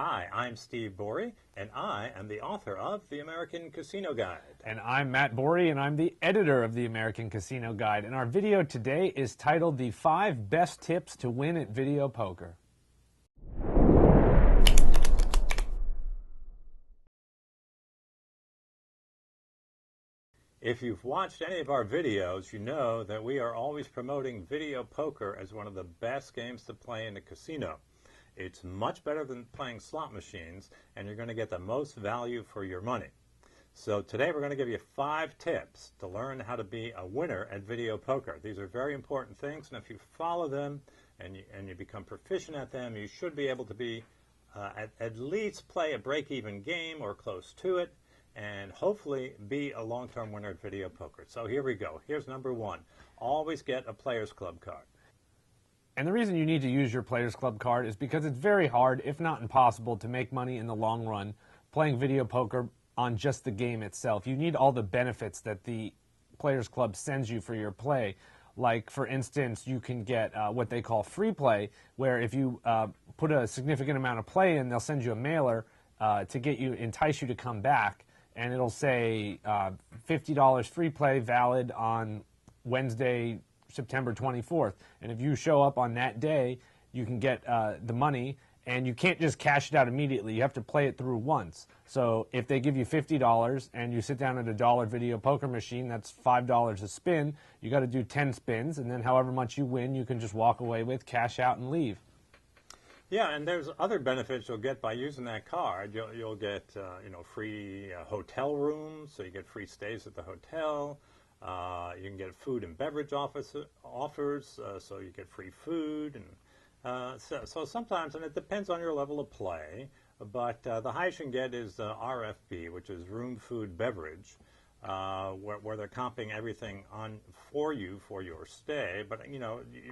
Hi, I'm Steve Bourie, and I am the author of The American Casino Guide. And I'm Matt Bourie, and I'm the editor of The American Casino Guide. And our video today is titled The 5 Best Tips to Win at Video Poker. If you've watched any of our videos, you know that we are always promoting video poker as one of the best games to play in a casino. It's much better than playing slot machines, and you're going to get the most value for your money. So today we're going to give you 5 tips to learn how to be a winner at video poker. These are very important things, and if you follow them and you become proficient at them, you should be able to be at least play a break-even game or close to it, and hopefully be a long-term winner at video poker. So here we go. Here's number 1. Always get a Players Club card. And the reason you need to use your Players Club card is because it's very hard, if not impossible, to make money in the long run playing video poker on just the game itself. You need all the benefits that the Players Club sends you for your play. Like, for instance, you can get what they call free play, where if you put a significant amount of play in, they'll send you a mailer to entice you to come back. And it'll say $50 free play valid on Wednesday, September 24th. And if you show up on that day, you can get the money, and you can't just cash it out immediately. You have to play it through once. So if they give you $50 and you sit down at a $1 video poker machine, that's $5 a spin. You got to do 10 spins, and then however much you win, you can just walk away with, cash out, and leave. Yeah, and there's other benefits you'll get by using that card. You'll get free hotel rooms, so you get free stays at the hotel. You can get food and beverage offers, so you get free food. And so sometimes, and it depends on your level of play, but the highest you can get is RFB, which is room, food, beverage, where they're comping everything on for you for your stay. But you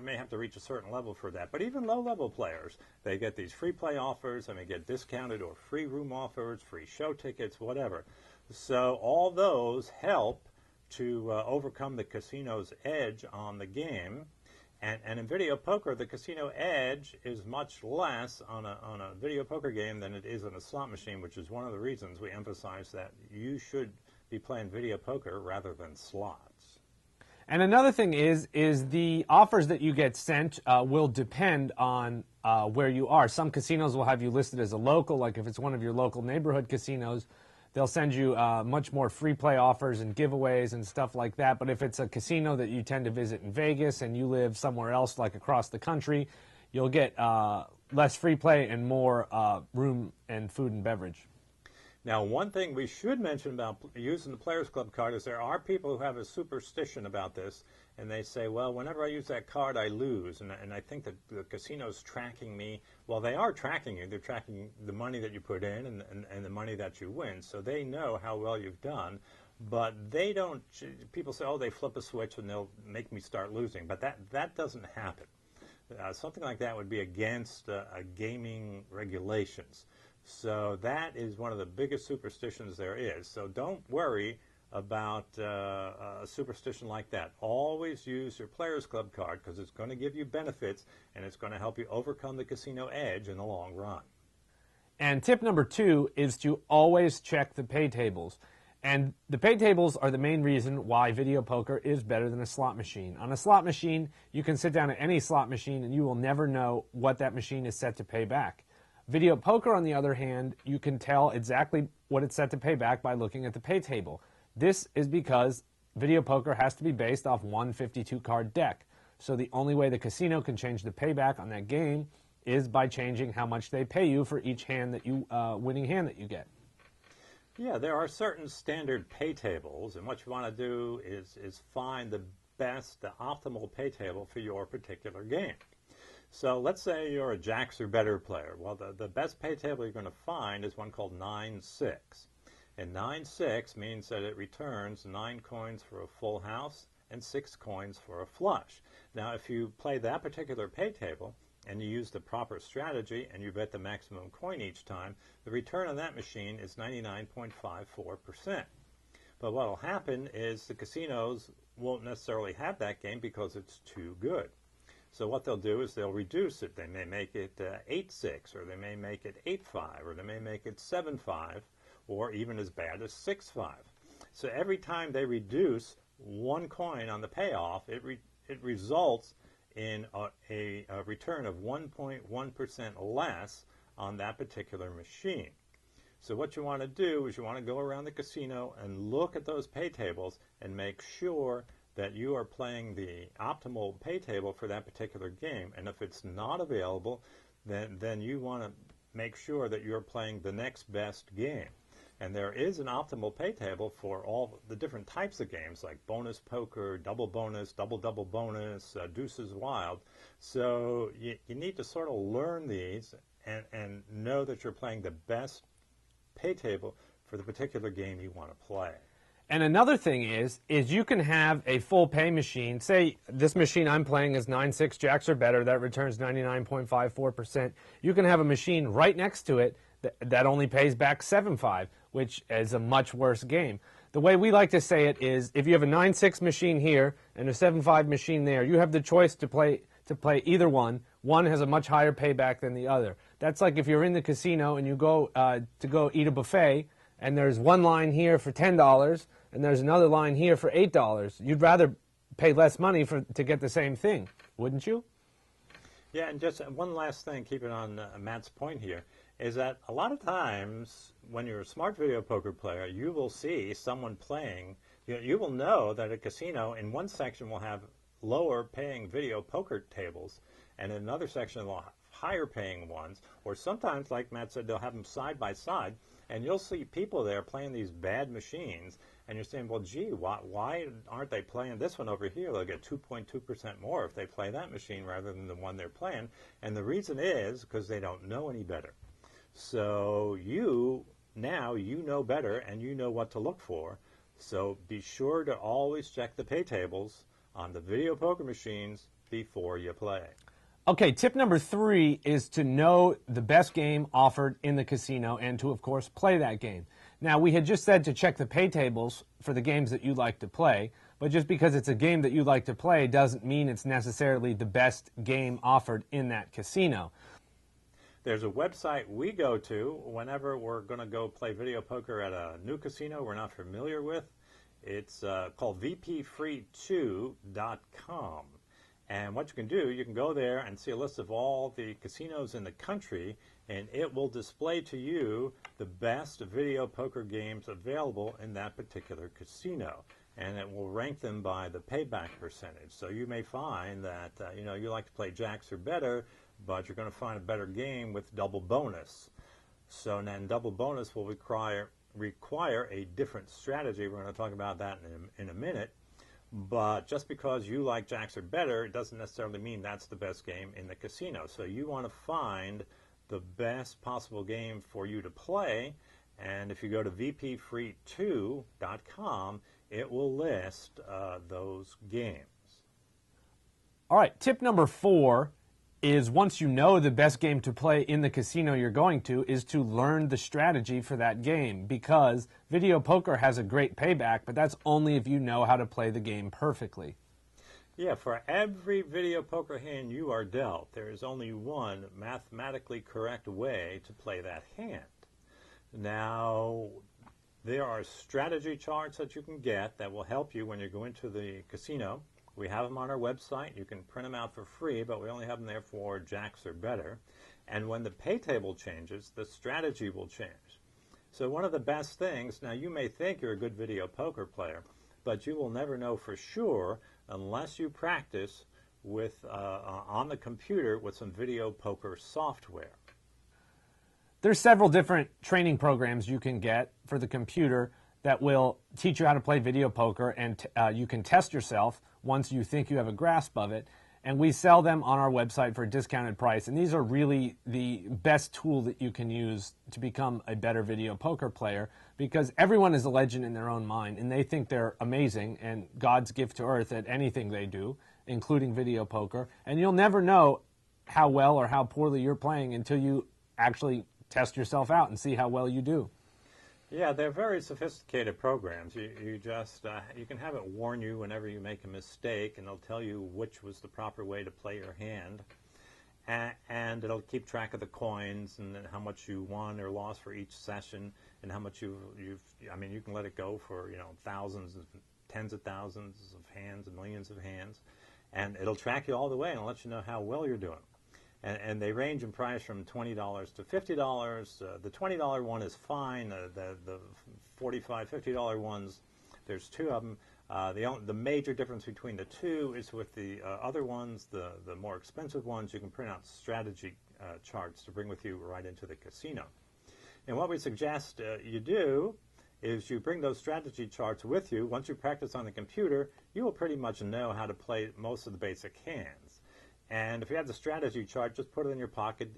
may have to reach a certain level for that. But even low-level players, they get these free play offers, and they get discounted or free room offers, free show tickets, whatever. So all those help to overcome the casino's edge on the game. And in video poker, the casino edge is much less on a video poker game than it is on a slot machine, which is one of the reasons we emphasize that you should be playing video poker rather than slots. And another thing is the offers that you get sent will depend on where you are. Some casinos will have you listed as a local, like if it's one of your local neighborhood casinos, they'll send you much more free play offers and giveaways and stuff like that. But if it's a casino that you tend to visit in Vegas and you live somewhere else, like across the country, you'll get less free play and more room and food and beverage. Now, one thing we should mention about using the Players Club card is there are people who have a superstition about this, and they say, well, whenever I use that card, I lose, and I think that the casino's tracking me. Well, they are tracking you. They're tracking the money that you put in and the money that you win, so they know how well you've done, but they don't. People say, oh, they flip a switch and they'll make me start losing, but that doesn't happen. Something like that would be against gaming regulations. So that is one of the biggest superstitions there is. So don't worry about a superstition like that. Always use your Players Club card because it's going to give you benefits and it's going to help you overcome the casino edge in the long run. And tip number 2 is to always check the pay tables. And the pay tables are the main reason why video poker is better than a slot machine. On a slot machine, you can sit down at any slot machine and you will never know what that machine is set to pay back. Video poker, on the other hand, you can tell exactly what it's set to pay back by looking at the pay table. This is because video poker has to be based off one 52-card deck. So the only way the casino can change the payback on that game is by changing how much they pay you for each hand that winning hand that you get. Yeah, there are certain standard pay tables, and what you want to do is find the best, the optimal pay table for your particular game. So let's say you're a jacks or better player. Well, the best pay table you're going to find is one called 9-6. And 9-6 means that it returns 9 coins for a full house and 6 coins for a flush. Now, if you play that particular pay table and you use the proper strategy and you bet the maximum coin each time, the return on that machine is 99.54%. But what will happen is the casinos won't necessarily have that game because it's too good. So what they'll do is they'll reduce it. They may make it 8-6, or they may make it 8-5, or they may make it 7-5, or even as bad as 6-5. So every time they reduce one coin on the payoff, it results in a return of 1.1% less on that particular machine. So what you want to do is you want to go around the casino and look at those pay tables and make sure that you are playing the optimal pay table for that particular game. And if it's not available, then you want to make sure that you're playing the next best game. And there is an optimal pay table for all the different types of games, like bonus poker, double bonus, double bonus, deuces wild. So you need to sort of learn these and know that you're playing the best pay table for the particular game you want to play. And another thing is you can have a full pay machine. Say this machine I'm playing is 9-6 jacks or better. That returns 99.54%. You can have a machine right next to it that only pays back 7-5, which is a much worse game. The way we like to say it is, if you have a 9-6 machine here and a 7-5 machine there, you have the choice to play either one. One has a much higher payback than the other. That's like if you're in the casino and you go to go eat a buffet, and there's one line here for $10 and there's another line here for $8. You'd rather pay less money to get the same thing, wouldn't you? Yeah, and just one last thing, keeping on Matt's point here, is that a lot of times when you're a smart video poker player, you will see someone playing, you will know that a casino in one section will have lower paying video poker tables, and in another section they'll have higher paying ones, or sometimes, like Matt said, they'll have them side by side, and you'll see people there playing these bad machines, and you're saying, well, gee, why aren't they playing this one over here? They'll get 2.2% more if they play that machine rather than the one they're playing, and the reason is because they don't know any better. So now you know better, and you know what to look for, so be sure to always check the pay tables on the video poker machines before you play. Okay, tip number 3 is to know the best game offered in the casino and to, of course, play that game. Now, we had just said to check the pay tables for the games that you like to play, but just because it's a game that you like to play doesn't mean it's necessarily the best game offered in that casino. There's a website we go to whenever we're going to go play video poker at a new casino we're not familiar with. It's called vpfree2.com. And what you can do, you can go there and see a list of all the casinos in the country, and it will display to you the best video poker games available in that particular casino. And it will rank them by the payback percentage. So you may find that you like to play jacks or better, but you're going to find a better game with double bonus. So then double bonus will require a different strategy. We're going to talk about that in a minute. But just because you like jacks or better, it doesn't necessarily mean that's the best game in the casino. So you want to find the best possible game for you to play. And if you go to vpfree2.com, it will list those games. All right, tip number 4 is, once you know the best game to play in the casino you're going to, is to learn the strategy for that game, because video poker has a great payback, but that's only if you know how to play the game perfectly. Yeah, for every video poker hand you are dealt, there is only one mathematically correct way to play that hand. Now, there are strategy charts that you can get that will help you when you go into the casino. We have them on our website. You can print them out for free, but we only have them there for jacks or better. And when the pay table changes, the strategy will change. So one of the best things, now you may think you're a good video poker player, but you will never know for sure unless you practice with on the computer with some video poker software. There's several different training programs you can get for the computer that will teach you how to play video poker, and you can test yourself once you think you have a grasp of it. And we sell them on our website for a discounted price. And these are really the best tool that you can use to become a better video poker player, because everyone is a legend in their own mind, and they think they're amazing and God's gift to earth at anything they do, including video poker. And you'll never know how well or how poorly you're playing until you actually test yourself out and see how well you do. Yeah, they're very sophisticated programs. You just you can have it warn you whenever you make a mistake, and it'll tell you which was the proper way to play your hand, and it'll keep track of the coins and then how much you won or lost for each session, and how much you've. I mean, you can let it go for thousands, tens of thousands of hands, and millions of hands, and it'll track you all the way and let you know how well you're doing. And they range in price from $20 to $50. The $20 one is fine. The $45, $50 ones, there's two of them. The major difference between the two is with the other ones, the more expensive ones, you can print out strategy charts to bring with you right into the casino. And what we suggest you do is you bring those strategy charts with you. Once you practice on the computer, you will pretty much know how to play most of the basic hands. And if you have the strategy chart, just put it in your pocket.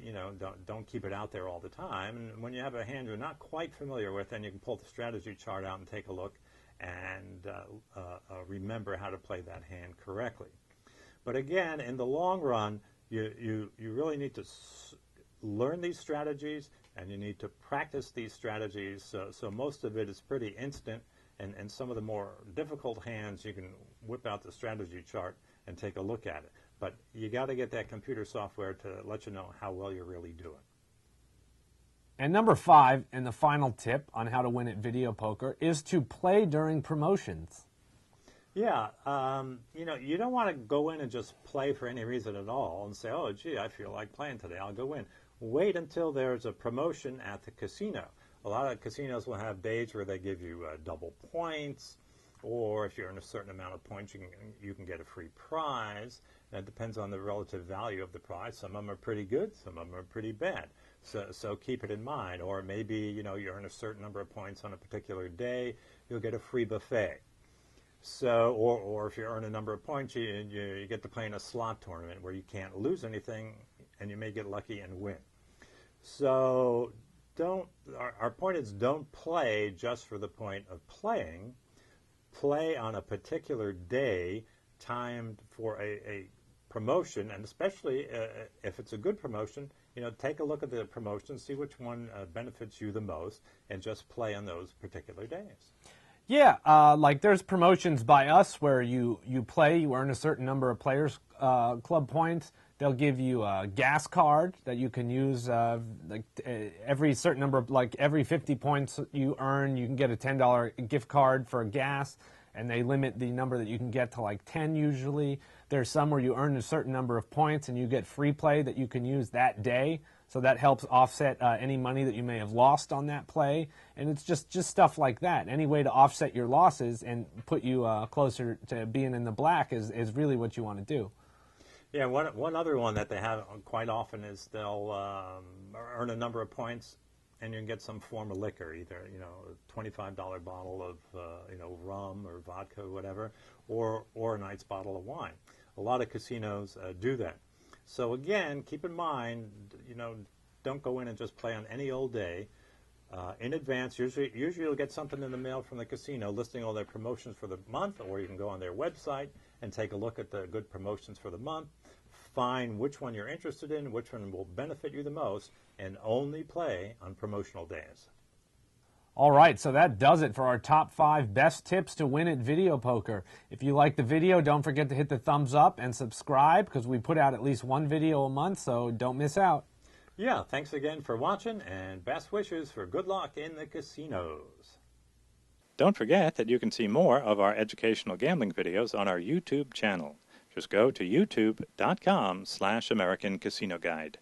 Don't keep it out there all the time. And when you have a hand you're not quite familiar with, then you can pull the strategy chart out and take a look and remember how to play that hand correctly. But again, in the long run, you really need to learn these strategies, and you need to practice these strategies. So most of it is pretty instant, and some of the more difficult hands, you can whip out the strategy chart and take a look at it. But you got to get that computer software to let you know how well you're really doing. And number 5, and the final tip on how to win at video poker, is to play during promotions. Yeah, you don't want to go in and just play for any reason at all and say, oh, gee, I feel like playing today, I'll go in. Wait until there's a promotion at the casino. A lot of casinos will have days where they give you double points, or if you earn a certain amount of points, you can get a free prize. And it depends on the relative value of the prize. Some of them are pretty good, some of them are pretty bad. So keep it in mind. Or maybe you earn a certain number of points on a particular day, you'll get a free buffet. So, or if you earn a number of points, you get to play in a slot tournament where you can't lose anything, and you may get lucky and win. So our point is, don't play just for the point of playing. Play on a particular day timed for a promotion, and especially if it's a good promotion, take a look at the promotion, see which one benefits you the most, and just play on those particular days. Yeah, like there's promotions by us where you play, you earn a certain number of players club points. They'll give you a gas card that you can use every certain number of, like every 50 points you earn, you can get a $10 gift card for gas, and they limit the number that you can get to like 10 usually. There's some where you earn a certain number of points and you get free play that you can use that day. So that helps offset any money that you may have lost on that play. And it's just stuff like that. Any way to offset your losses and put you closer to being in the black is really what you want to do. Yeah, one other one that they have quite often is they'll earn a number of points, and you can get some form of liquor, either a $25 bottle of rum or vodka or whatever, or a nice bottle of wine. A lot of casinos do that. So again, keep in mind, don't go in and just play on any old day. In advance, usually you'll get something in the mail from the casino listing all their promotions for the month, or you can go on their website and take a look at the good promotions for the month, find which one you're interested in, which one will benefit you the most, and only play on promotional days. All right, so that does it for our top 5 best tips to win at video poker. If you like the video, don't forget to hit the thumbs up and subscribe, because we put out at least one video a month, so don't miss out. Yeah, thanks again for watching, and best wishes for good luck in the casinos. Don't forget that you can see more of our educational gambling videos on our YouTube channel. Just go to youtube.com/American Casino Guide.